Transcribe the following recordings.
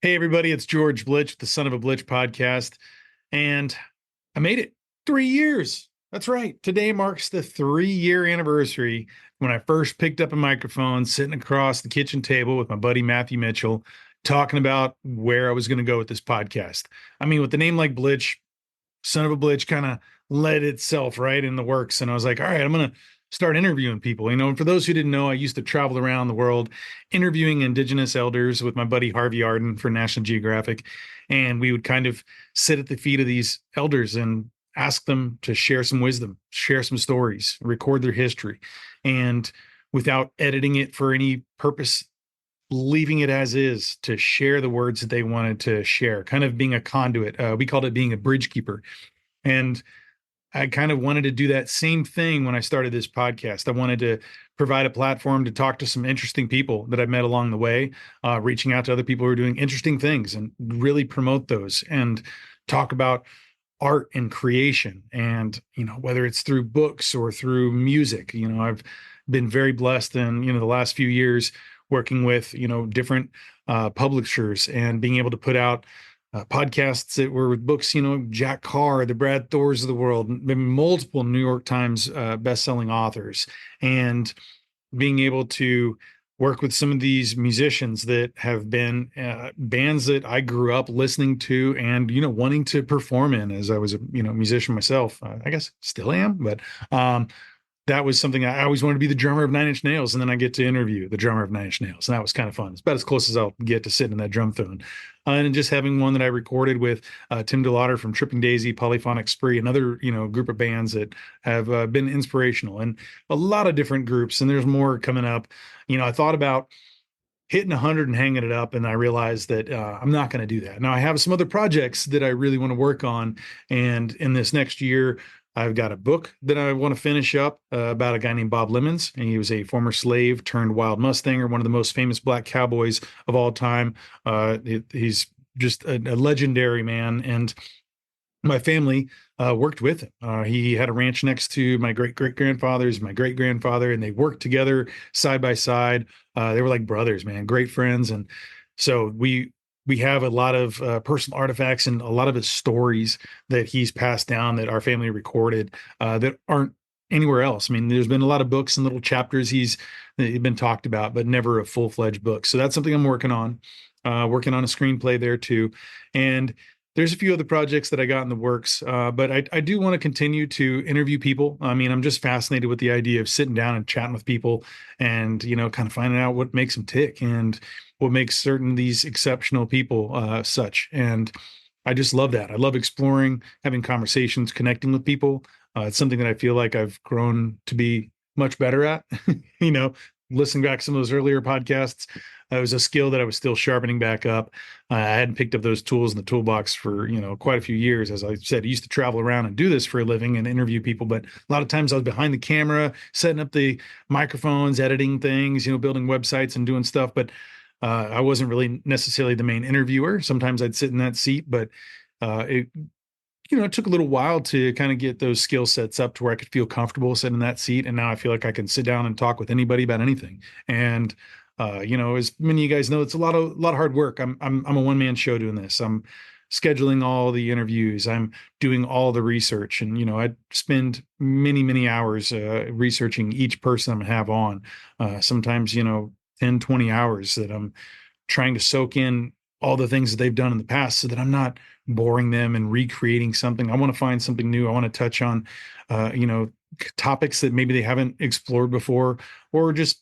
Hey, everybody, it's George Blitch, the son of a Blitch podcast. And I made it 3 years. That's right. Today marks the 3 year anniversary when I first picked up a microphone, sitting across the kitchen table with my buddy Matthew Mitchell, talking about where I was going to go with this podcast. I mean, with the name like Blitch, son of a Blitch kind of led itself right in the works. And I was like, all right, I'm going to start interviewing people. And for those who didn't know, I used to travel around the world interviewing Indigenous elders with my buddy Harvey Arden for National Geographic. And we would kind of sit at the feet of these elders and ask them to share some wisdom, share some stories, record their history. And without editing it for any purpose, leaving it as is to share the words that they wanted to share, kind of being a conduit. We called it being a bridge keeper. And I kind of wanted to do that same thing when I started this podcast. I wanted to provide a platform to talk to some interesting people that I've met along the way, reaching out to other people who are doing interesting things and really promote those and talk about art and creation. And, whether it's through books or through music, I've been very blessed in, the last few years working with, different publishers and being able to put out podcasts that were with books, Jack Carr, the Brad Thors of the world, multiple New York Times best-selling authors, and being able to work with some of these musicians that have been bands that I grew up listening to and, wanting to perform in as I was a, musician myself. I guess still am, but that was something I always wanted to be the drummer of Nine Inch Nails. And then I get to interview the drummer of Nine Inch Nails. And that was kind of fun. It's about as close as I'll get to sitting in that drum phone. And just having one that I recorded with Tim DeLauder from Tripping Daisy, Polyphonic Spree, another, group of bands that have been inspirational, and a lot of different groups. And there's more coming up. I thought about hitting 100 and hanging it up, and I realized that I'm not going to do that. Now I have some other projects that I really want to work on. And in this next year, I've got a book that I want to finish up about a guy named Bob Lemons, and he was a former slave turned wild Mustanger, one of the most famous black cowboys of all time. He's just a legendary man, and my family worked with him. He had a ranch next to my great-great-grandfather's, my great-grandfather, and they worked together side by side. They were like brothers, man, great friends. And so we have a lot of personal artifacts and a lot of his stories that he's passed down that our family recorded that aren't anywhere else. I mean, there's been a lot of books and little chapters he's been talked about, but never a full-fledged book. So that's something I'm working on a screenplay there too. And there's a few other projects that I got in the works, but I do want to continue to interview people. I mean, I'm just fascinated with the idea of sitting down and chatting with people and, kind of finding out what makes them tick and what makes certain these exceptional people such. And I just love that. I love exploring, having conversations, connecting with people. It's something that I feel like I've grown to be much better at. Listening back to some of those earlier podcasts, it was a skill that I was still sharpening back up. I hadn't picked up those tools in the toolbox for, quite a few years. As I said, I used to travel around and do this for a living and interview people, but a lot of times I was behind the camera, setting up the microphones, editing things, building websites and doing stuff. But I wasn't really necessarily the main interviewer. Sometimes I'd sit in that seat, but it took a little while to kind of get those skill sets up to where I could feel comfortable sitting in that seat. And now I feel like I can sit down and talk with anybody about anything. And, as many of you guys know, it's a lot of hard work. I'm a one-man show doing this. I'm scheduling all the interviews. I'm doing all the research. And, I spend many, many hours researching each person I'm going to have on. Sometimes, 10, 20 hours that I'm trying to soak in all the things that they've done in the past so that I'm not boring them and recreating something. I want to find something new. I want to touch on, topics that maybe they haven't explored before, or just,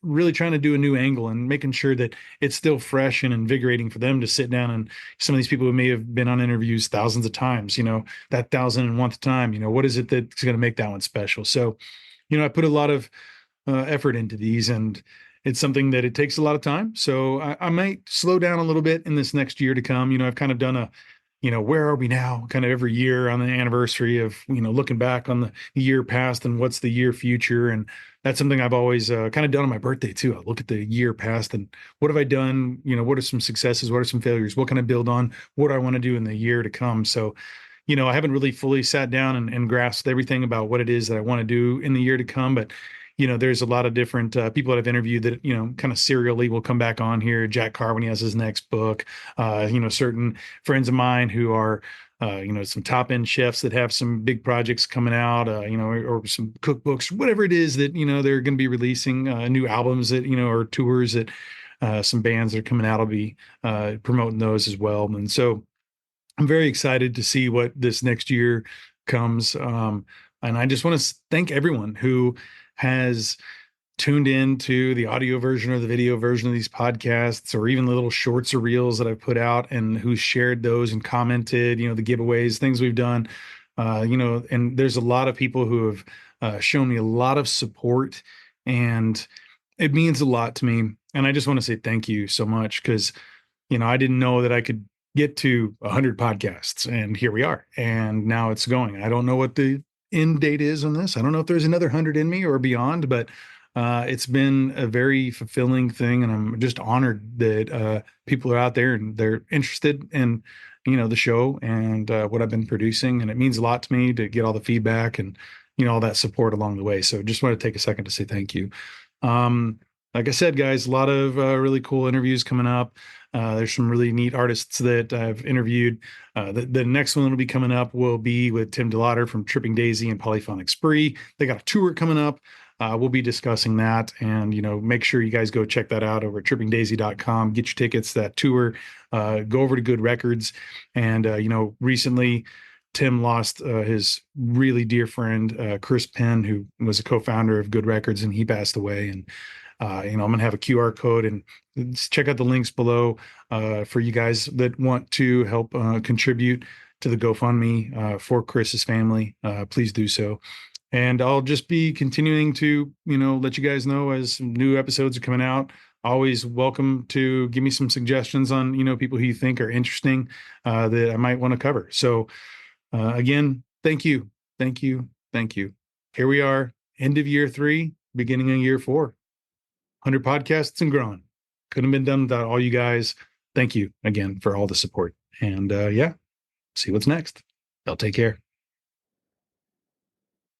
really trying to do a new angle and making sure that it's still fresh and invigorating for them to sit down. And some of these people who may have been on interviews thousands of times, that 1,001th time, what is it that's going to make that one special? So, I put a lot of effort into these, and it's something that it takes a lot of time. So I might slow down a little bit in this next year to come. I've kind of done a, where are we now? Kind of every year on the anniversary of, looking back on the year past and what's the year future. And that's something I've always kind of done on my birthday too. I look at the year past and what have I done? What are some successes? What are some failures? What can I build on? What do I want to do in the year to come? So, I haven't really fully sat down and grasped everything about what it is that I want to do in the year to come, but there's a lot of different people that I've interviewed that, kind of serially will come back on here. Jack Carr, when he has his next book, certain friends of mine who are, some top end chefs that have some big projects coming out, or some cookbooks, whatever it is that, they're going to be releasing new albums that, or tours that some bands that are coming out will be promoting those as well. And so I'm very excited to see what this next year comes. And I just want to thank everyone who has tuned in to the audio version or the video version of these podcasts, or even the little shorts or reels that I've put out, and who shared those and commented, the giveaways, things we've done, and there's a lot of people who have shown me a lot of support, and it means a lot to me. And I just want to say thank you so much, because, I didn't know that I could get to 100 podcasts, and here we are, and now it's going. I don't know what the end date is on this. I don't know if there's another 100 in me or beyond, but it's been a very fulfilling thing, and I'm just honored that people are out there and they're interested in, the show and what I've been producing, and it means a lot to me to get all the feedback and all that support along the way. So just want to take a second to say thank you. Like I said, guys, a lot of really cool interviews coming up. There's some really neat artists that I've interviewed. The next one that'll be coming up will be with Tim DeLauder from Tripping Daisy and Polyphonic Spree. They got a tour coming up. We'll be discussing that, and make sure you guys go check that out over at trippingdaisy.com. Get your tickets to that tour. Go over to Good Records, and recently Tim lost his really dear friend Chris Penn, who was a co-founder of Good Records, and he passed away. And I'm gonna have a QR code, and check out the links below for you guys that want to help contribute to the GoFundMe for Chris's family. Please do so. And I'll just be continuing to, let you guys know as new episodes are coming out. Always welcome to give me some suggestions on, people who you think are interesting that I might want to cover. So again, thank you. Thank you. Thank you. Here we are, end of year 3, beginning of year 4. 100 podcasts and growing. Couldn't have been done without all you guys. Thank you again for all the support. And see what's next. Y'all take care.